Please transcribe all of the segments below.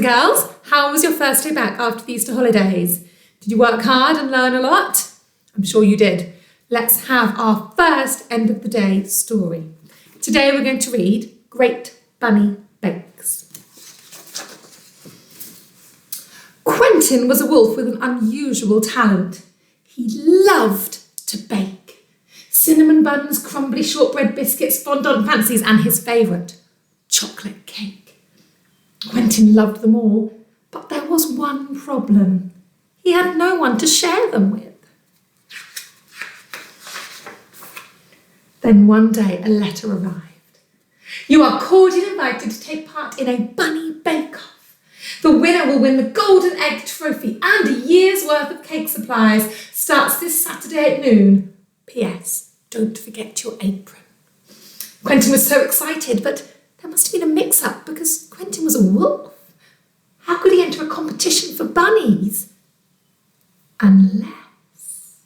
girls, how was your first day back after the Easter holidays? Did you work hard and learn a lot? I'm sure you did. Let's have our first end of the day story. Today we're going to read Great Bunny Bakes. Quentin was a wolf with an unusual talent. He loved to bake. Cinnamon buns, crumbly shortbread biscuits, fondant fancies, and his favourite, chocolate cake. Quentin loved them all, but there was one problem. He had no one to share them with. Then one day a letter arrived. You are cordially invited to take part in a bunny bake-off. The winner will win the golden egg trophy and a year's worth of cake supplies. Starts this Saturday at noon. P.S. Don't forget your apron. Quentin was so excited, but there must have been a mix-up because Quentin was a wolf. How could he enter a competition for bunnies? Unless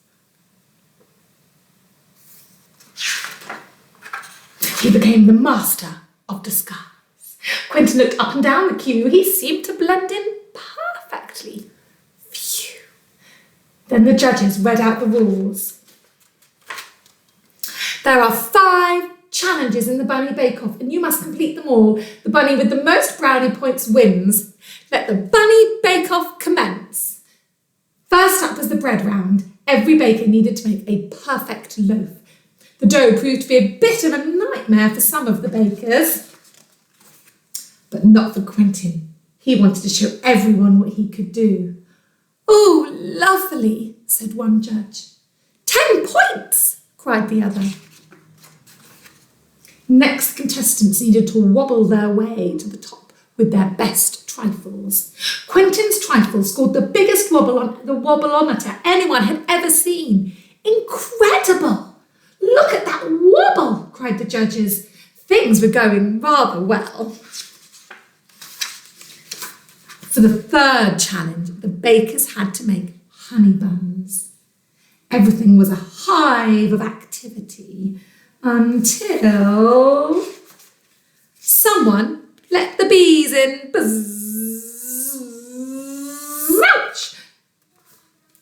he became the master of disguise. Quentin looked up and down the queue. He seemed to blend in perfectly. Phew. Then the judges read out the rules. There are 5 challenges in the bunny bake-off and you must complete them all. The bunny with the most brownie points wins. Let the bunny bake-off commence. First up was the bread round. Every baker needed to make a perfect loaf. The dough proved to be a bit of a nightmare for some of the bakers. But not for Quentin. He wanted to show everyone what he could do. Oh, lovely, said one judge. 10 points, cried the other. Next, contestants needed to wobble their way to the top with their best trifles. Quentin's trifle scored the biggest wobble on the wobbleometer anyone had ever seen. Incredible! Look at that wobble, cried the judges. Things were going rather well. For the third challenge, the bakers had to make honey buns. Everything was a hive of activity until someone let the bees in. Buzz! Ouch!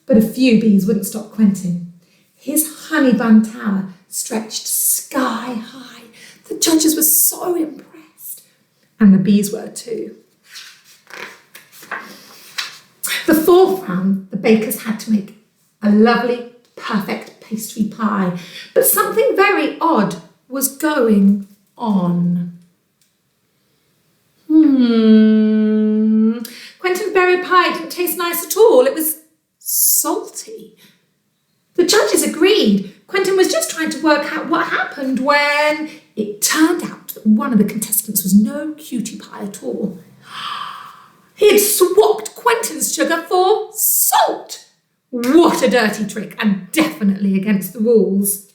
But a few bees wouldn't stop Quentin. His honey bun tower stretched sky high. The judges were so impressed, and the bees were too. The fourth round, the bakers had to make a lovely, perfect pastry pie, but something very odd was going on. Quentin's berry pie didn't taste nice at all. It was salty. The judges agreed. Quentin was just trying to work out what happened when it turned out that one of the contestants was no cutie pie at all. He had swapped Quentin's sugar for salt. What a dirty trick, and definitely against the rules.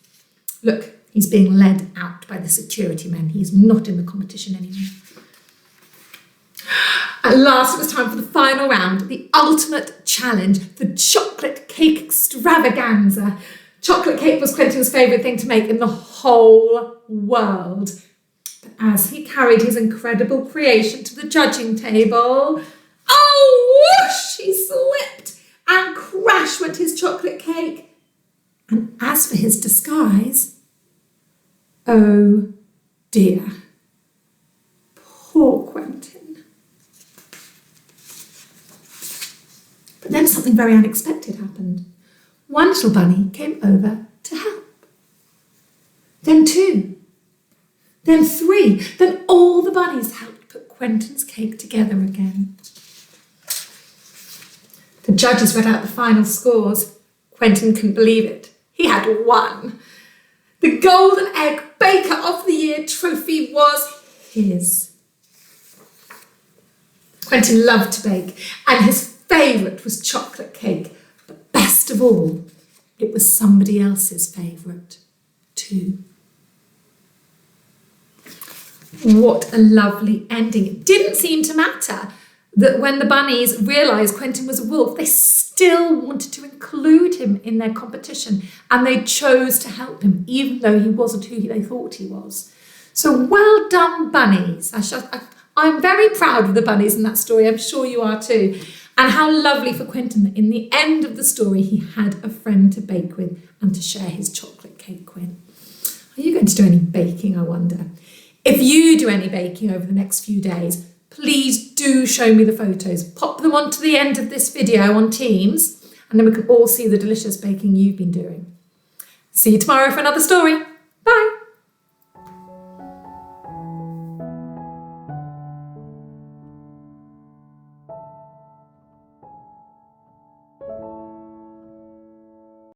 Look, he's being led out by the security men. He's not in the competition anymore. At last, it was time for the final round, the ultimate challenge, the chocolate cake extravaganza. Chocolate cake was Quentin's favourite thing to make in the whole world. But as he carried his incredible creation to the judging table, oh, whoosh, he slipped and crash went his chocolate cake. And as for his disguise, oh dear, poor Quentin. But then something very unexpected happened. One little bunny came over to help. Then 2. Then 3. Then all the bunnies helped put Quentin's cake together again. The judges read out the final scores. Quentin couldn't believe it. He had won. The Golden Egg Baker of the Year trophy was his. Quentin loved to bake, and his favourite was chocolate cake. But best of all, it was somebody else's favourite too. What a lovely ending. It didn't seem to matter that when the bunnies realised Quentin was a wolf, they still wanted to include him in their competition, and they chose to help him, even though he wasn't who they thought he was. So well done, bunnies. I'm very proud of the bunnies in that story. I'm sure you are too. And how lovely for Quentin that in the end of the story, he had a friend to bake with and to share his chocolate cake with. Are you going to do any baking, I wonder? If you do any baking over the next few days, please do show me the photos. Pop them onto the end of this video on Teams, and then we can all see the delicious baking you've been doing. See you tomorrow for another story. Bye.